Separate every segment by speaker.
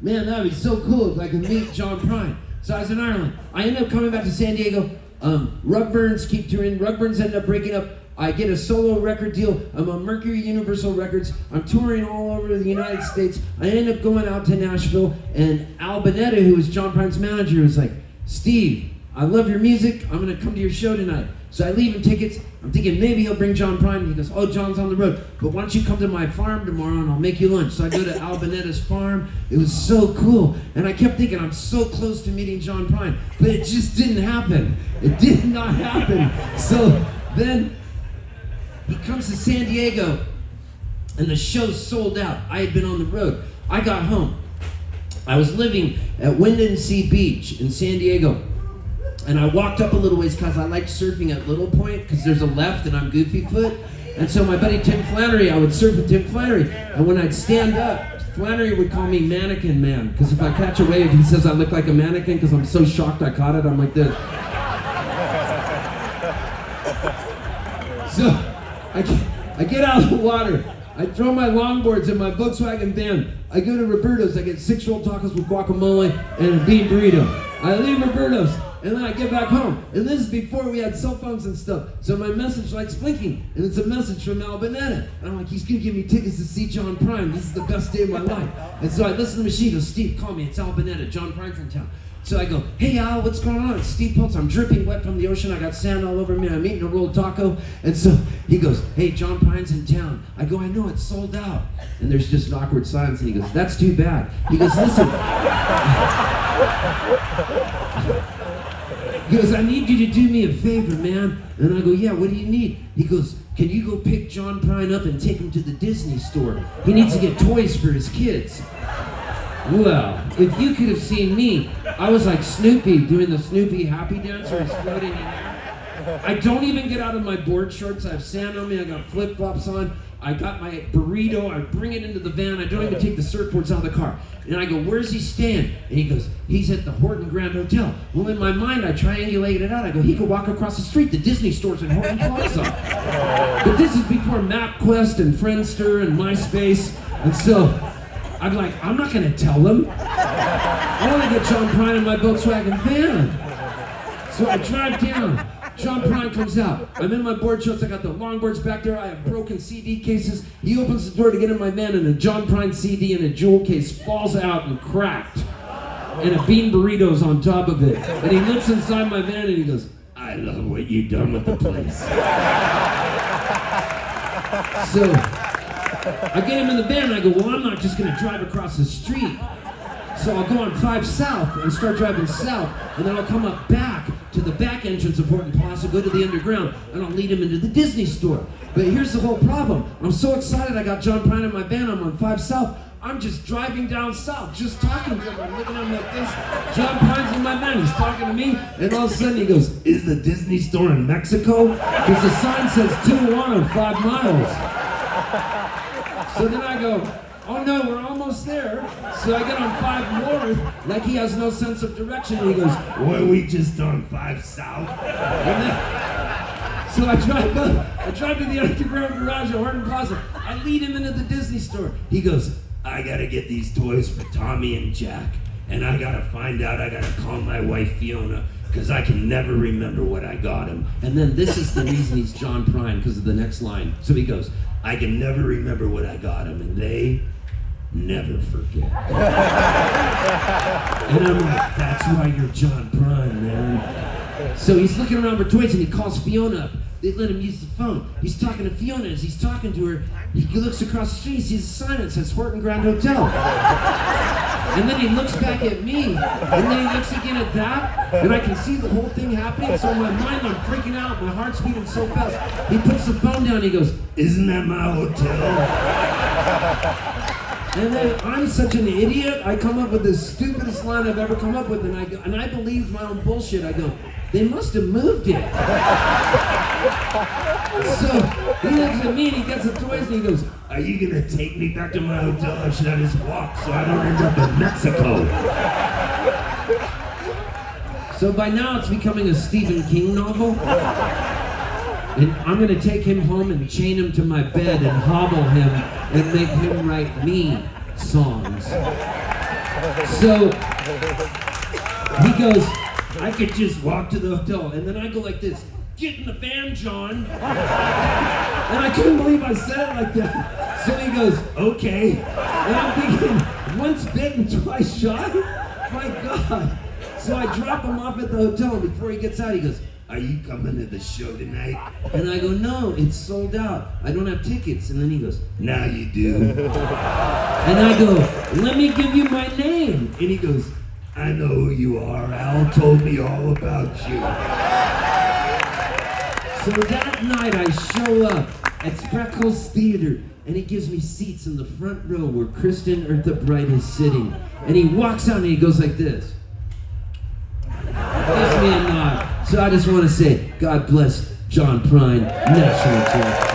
Speaker 1: man, that would be so cool if I could meet John Prine. So I was in Ireland. I ended up coming back to San Diego. Rugburns keep touring. Rugburns ended up breaking up. I get a solo record deal. I'm on Mercury Universal Records. I'm touring all over the United States. I end up going out to Nashville, and Al Bonetta, who was John Prine's manager, was like, Steve, I love your music. I'm gonna come to your show tonight. So I leave him tickets. I'm thinking maybe he'll bring John Prine. And he goes, oh, John's on the road. But why don't you come to my farm tomorrow and I'll make you lunch. So I go to Al Bonetta's farm. It was so cool. And I kept thinking I'm so close to meeting John Prine. But it just didn't happen. It did not happen. So then he comes to San Diego and the show's sold out. I had been on the road. I got home. I was living at Windansea Beach in San Diego. And I walked up a little ways because I like surfing at Little Point because there's a left and I'm goofy foot. And so my buddy Tim Flannery, I would surf with Tim Flannery. And when I'd stand up, Flannery would call me Mannequin Man. Because if I catch a wave, he says I look like a mannequin because I'm so shocked I caught it. I'm like this. So I get out of the water. I throw my longboards in my Volkswagen van. I go to Roberto's. I get 6 rolled tacos with guacamole and a bean burrito. I leave Roberto's. And then I get back home. And this is before we had cell phones and stuff. So my message lights blinking. And it's a message from Al Bonetta. And I'm like, he's going to give me tickets to see John Prine. This is the best day of my life. And so I listen to the machine. He goes, Steve, call me. It's Al Bonetta. John Prine's in town. So I go, hey Al, what's going on? It's Steve Poltz. I'm dripping wet from the ocean. I got sand all over me. I'm eating a rolled taco. And so he goes, hey, John Prine's in town. I go, I know, it's sold out. And there's just an awkward silence. And he goes, that's too bad. He goes, listen. He goes, I need you to do me a favor, man. And I go, yeah, what do you need? He goes, can you go pick John Prine up and take him to the Disney store? He needs to get toys for his kids. Well, if you could have seen me, I was like Snoopy doing the Snoopy happy dance where he's floating in air. I don't even get out of my board shorts. I have sand on me. I got flip-flops on. I got my burrito. I bring it into the van. I don't even take the surfboards out of the car. And I go, where's he staying? And he goes, he's at the Horton Grand Hotel. Well, in my mind, I triangulate it out. I go, he could walk across the street. The Disney store's in Horton Plaza. But this is before MapQuest and Friendster and MySpace. And so I'm like, I'm not going to tell him. I want to get John Prine in my Volkswagen van. So I drive down. John Prine comes out. I'm in my board shorts. I got the longboards back there. I have broken CD cases. He opens the door to get in my van, and a John Prine CD in a jewel case falls out and cracked. And a bean burrito's on top of it. And he looks inside my van and he goes, I love what you done with the place. So I get him in the van and I go, well, I'm not just going to drive across the street. So I'll go on 5 South and start driving south, and then I'll come up back to the back entrance of Horton Plaza, go to the underground, and I'll lead him into the Disney store. But here's the whole problem. I'm so excited I got John Prine in my van. I'm on 5 South. I'm just driving down south, just talking to him. I'm looking at him like this. John Prine's in my van. He's talking to me, and all of a sudden he goes, is the Disney store in Mexico? Because the sign says Tijuana, 5 miles. So then I go, oh no, we're almost there. So I get on 5 North, like he has no sense of direction, and he goes, well, we just on 5 South. So I drive to the underground garage at Horton Plaza. I lead him into the Disney store. He goes, I gotta get these toys for Tommy and Jack, and I gotta find out, I gotta call my wife Fiona, because I can never remember what I got him. And then this is the reason he's John Prine, because of the next line. So he goes, I can never remember what I got him, and they never forget. And I'm like, that's why you're John Prine, man. So he's looking around for toys, and he calls Fiona up. They let him use the phone. He's talking to Fiona. As he's talking to her, he looks across the street, he sees a sign that says Horton Grand Hotel. And then he looks back at me, and then he looks again at that, and I can see the whole thing happening. So in my mind, I'm freaking out. My heart's beating so fast. He puts the phone down, and he goes, isn't that my hotel? And then I'm such an idiot, I come up with the stupidest line I've ever come up with, and I believe my own bullshit. I go, they must have moved it. So he looks at me and he gets the toys and he goes, are you gonna take me back to my hotel, or should I just walk so I don't end up in Mexico? So by now it's becoming a Stephen King novel. And I'm gonna take him home and chain him to my bed and hobble him and make him write me songs. So he goes, I could just walk to the hotel. And then I go like this, get in the van, John. And I couldn't believe I said it like that. So he goes, okay. And I'm thinking, once bitten, twice shy? My God. So I drop him off at the hotel, and before he gets out, he goes, are you coming to the show tonight? And I go, no, it's sold out. I don't have tickets. And then he goes, now you do. And I go, let me give you my name. And he goes, I know who you are. Al told me all about you. So that night I show up at Spreckles Theater, and he gives me seats in the front row where Kristen Eartha Bright is sitting. And he walks out and he goes like this. Gives me a nod. So I just want to say, God bless John Prine, National Champion.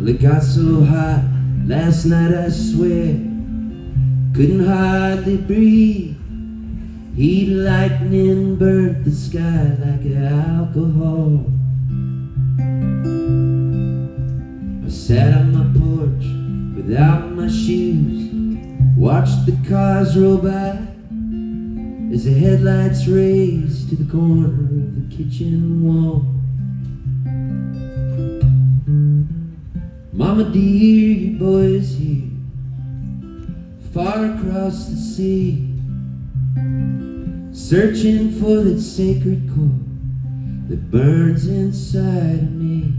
Speaker 1: It got so hot last night, I swear, couldn't hardly breathe. Heat lightning burnt the sky like alcohol. I sat on my porch without my shoes, watched the cars roll by as the headlights raced to the corner of the kitchen wall. Mama dear, your boy's here, far across the sea, searching for that sacred core that burns inside of me.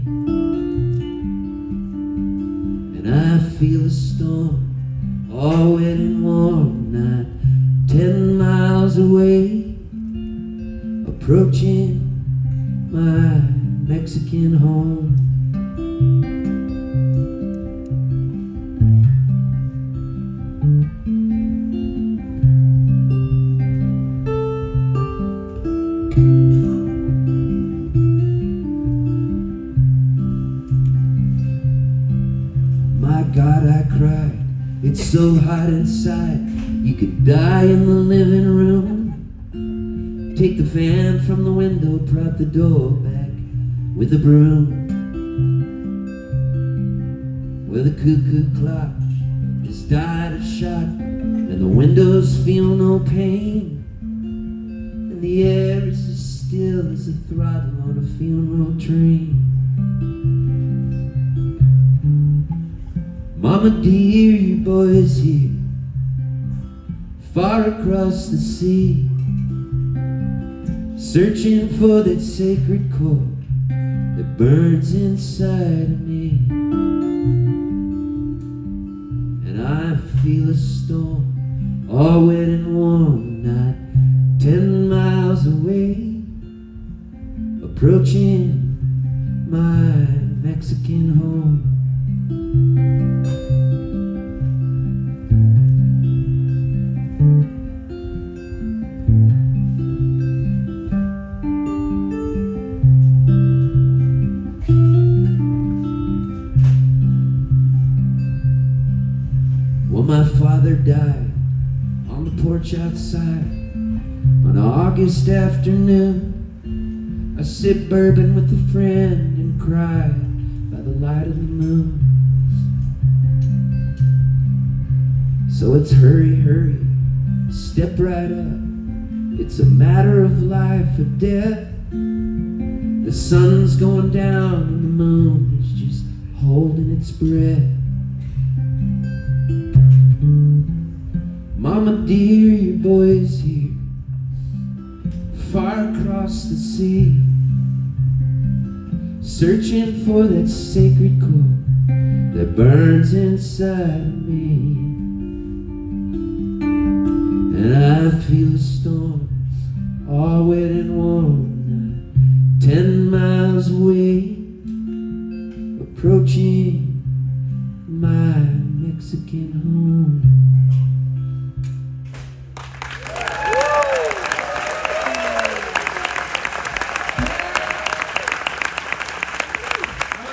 Speaker 1: And I feel a storm, all wet and warm, not 10 miles away, approaching my Mexican home. My God, I cried. It's so hot inside, you could die in the living room. Take the fan from the window, prop the door back with a broom. Well, the cuckoo clock has died a shot, and the windows feel no pain, and the air is as still as a throttle on a funeral train. Mama dear, your boy's here, far across the sea, searching for that sacred core that burns inside of me. And I feel a storm, all wet and warm, not 10 miles away, approaching my Mexican home. Well, my father died on the porch outside on an August afternoon. I sipped bourbon with a friend and cried by the light of the moon. So it's hurry, hurry, step right up. It's a matter of life or death. The sun's going down and the moon is just holding its breath. Mama dear, your boy's here, far across the sea, searching for that sacred core that burns inside of me. And I feel a storm, all wet and warm, 10 miles away, approaching my Mexican home.